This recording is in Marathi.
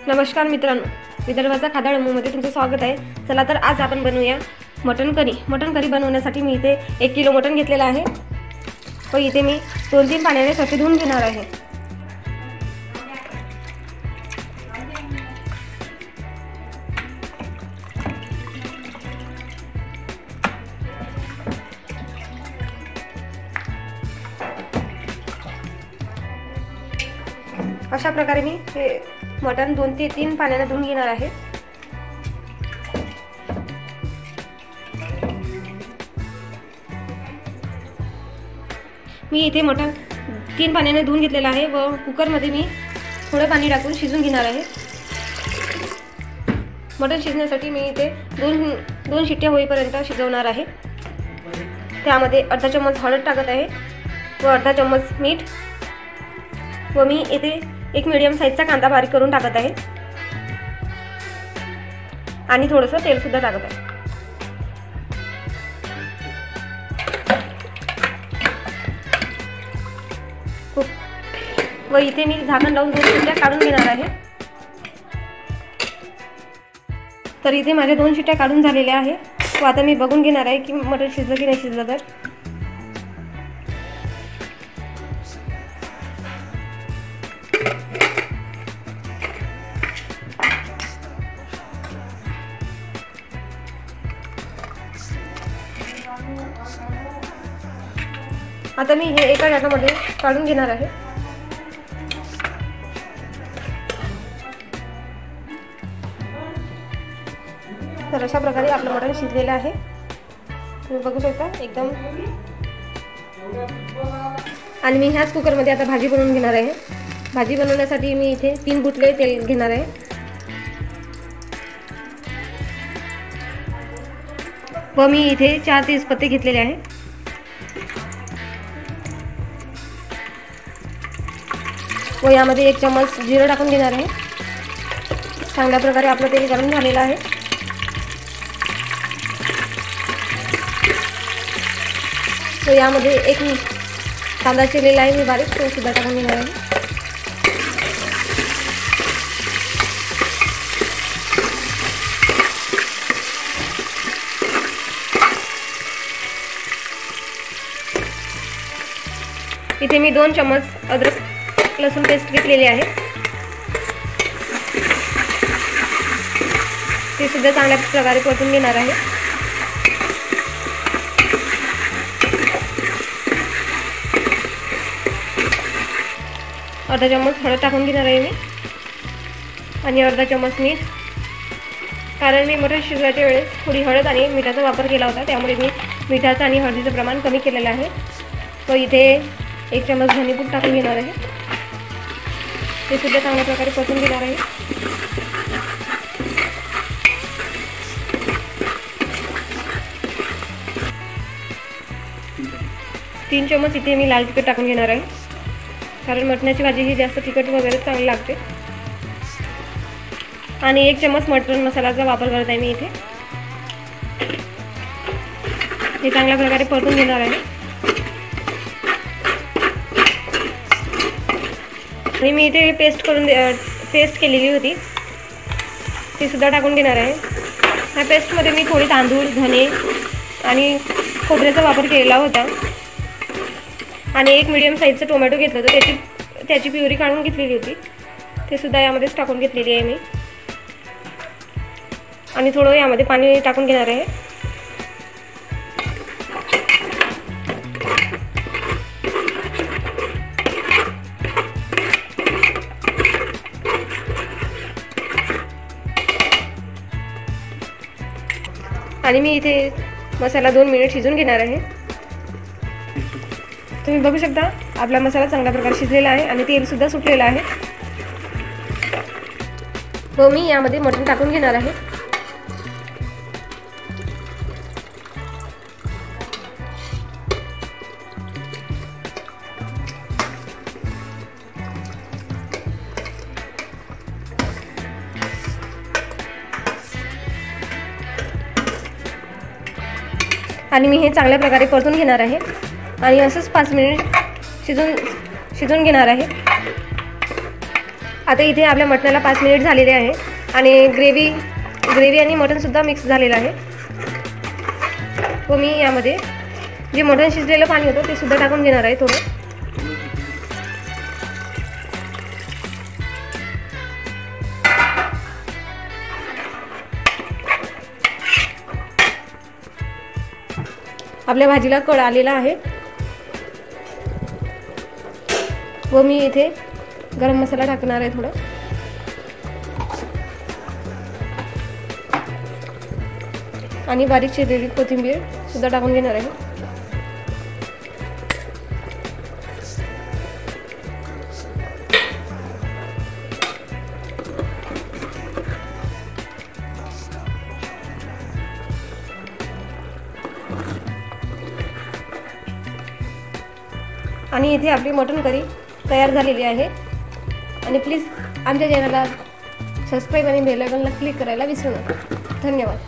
नमस्कार मित्रांनो, विदर्भाचा खादाड मध्ये तुमचं स्वागत आहे। चला तर आज आपण बनवूया मटन करी। मटन करी बनवण्यासाठी मी इथे 1 किलो मटन घेतलेला आहे व इथे मी 2-3 पाण्याने स्वच्छ धुवून घेणार आहे। अशा प्रकारे मी हे मटन 2 ते 3 पाण्याने धुवून घेणार आहे। मी इथे मटन 3 पाण्याने धुवून घेतलेला आहे व कुकर मध्ये मी थोडं पाणी टाकून शिजवून घेणार आहे। मटन शिजण्यासाठी मी इथे दोन शिट्ट्या होईपर्यंत शिजवणार आहे। त्यामध्ये अर्धा चम्मच हळद टाकत आहे व अर्धा चम्मच मीठ व मी इथे एक मीडियम साइजचा कांदा बारीक करून टाकत आहे आणि थोडंसं तेल सुद्धा टाकत आहे। व इथे मी झाकण लावून 2 शिट्ट्या काढून घेणार आहे। तर इथे माझ्या 2 शिट्ट्या काढून झालेल्या आहे व आता मी बघून घेणार आहे की मटण शिजलं की नाही शिजलं। तर आता मी हे एका याच्यामध्ये काढून घेणार आहे। तर अशा प्रकारे आपलं मटण शिजलेलं आहे, तुम्ही बघू शकता एकदम। आणि मी ह्याच कुकरमध्ये आता भाजी बनवून घेणार आहे। भाजी बनवण्यासाठी मी इथे 3 गुटले तेल घेणार आहे व मी इथे 4 तेजपत्ते घेतलेले आहे व यामध्ये 1 चम्मच जिरं टाकून घेणार आहे। चांगल्या प्रकारे आपलं तेल गरम झालेलं आहे। तो यामध्ये 1 कांदा चिरलेला आहे मी बारीक, तो सुद्धा टाकून घेणार आहे। इथे मी 2 चम्मच अद्रक लसूण पेस्ट घेतलेली आहे, ते सुद्धा चांगल्या प्रकारे परतून घेणार आहे। अर्धा चम्मच हळद टाकून घेणार आहे मी आणि अर्धा चम्मच मीठ, कारण मी मटण शिजवायच्या वेळेस थोडी हळद आणि मिठाचा वापर केला होता, त्यामुळे मी मिठाचं आणि हळदीचं प्रमाण कमी केलेलं आहे। तो इथे 1 चम्मच धनेपूड टाकून घेणार आहे, ते सुद्धा चांगल्या प्रकारे परतून घेणार आहे। तीन चम्मच इथे मी लाल तिखट टाकून घेणार आहे, कारण मटणाची भाजी ही जास्त तिखट वगैरे चांगली लागते। आणि 1 चम्मच मटण मसाल्याचा वापर करत आहे मी इथे, हे चांगल्या प्रकारे परतून घेणार आहे। आणि मी इथे पेस्ट केलेली होती, ती सुद्धा टाकून घेणार आहे। ह्या पेस्टमध्ये मी थोडी तांदूळ, धने आणि खोबऱ्याचा वापर केलेला होता आणि 1 मीडियम साईजचं टोमॅटो घेतलं होतं, त्याची प्युरी काढून घेतलेली होती, ते सुद्धा यामध्येच टाकून घेतलेली आहे मी। आणि थोडं यामध्ये पाणी टाकून घेणार आहे। आणि मी इथे मसाला 2 मिनिट शिजून घेणार आहे। तुम्ही बघू शकता आपला मसाला चांगल्या प्रकारे शिजलेला आहे आणि तेल सुद्धा सुटलेलं आहे व मी यामध्ये मटण टाकून घेणार आहे। आणि मी हे चांगल्या प्रकारे परतून घेणार आहे आणि असंच 5 मिनिट शिजून घेणार आहे। आता इथे आपल्या मटणाला 5 मिनिट झालेले आहे आणि ग्रेव्ही आणि मटणसुद्धा मिक्स झालेलं आहे. व मी यामध्ये जे मटण शिजलेलं पाणी होतं ते सुद्धा टाकून घेणार आहे थोडं. आपल्या भाजीला कळ आलेला आहे व मी इथे गरम मसाला टाकणार आहे थोडा. आणि बारीक चिरलेली कोथिंबीर सुद्धा टाकून घेणार आहे. आणि इथे आपली मटण करी तयार झालेली आहे. आणि प्लीज आमच्या चॅनलला सबस्क्राईब आणि बेल आयकॉनला क्लिक करायला विसरू नका. धन्यवाद.